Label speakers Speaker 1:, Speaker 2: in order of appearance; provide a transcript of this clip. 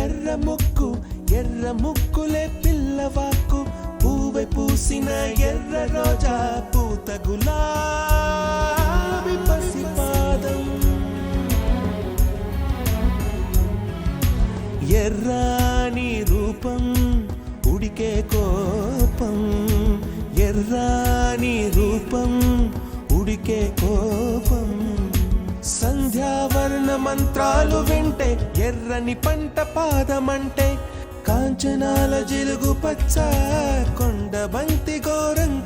Speaker 1: ఎర్ర ముక్కు ఎర్ర ముక్కులే పిల్లవాకు పూవై పూసిన ఎర్ర రోజా పూత గులాబీ పసిపాదం ఎర్రాని రూపం ఉడికే కోపం ఎర్రాని రూపం ఉడికే కోపం సంధ్యావర్ణ మంత్రాలు వింటే ఎర్రని పంట పాదమంటే కాంచనాల జిలుగు పచ్చ కొండ బంతి గోరంగ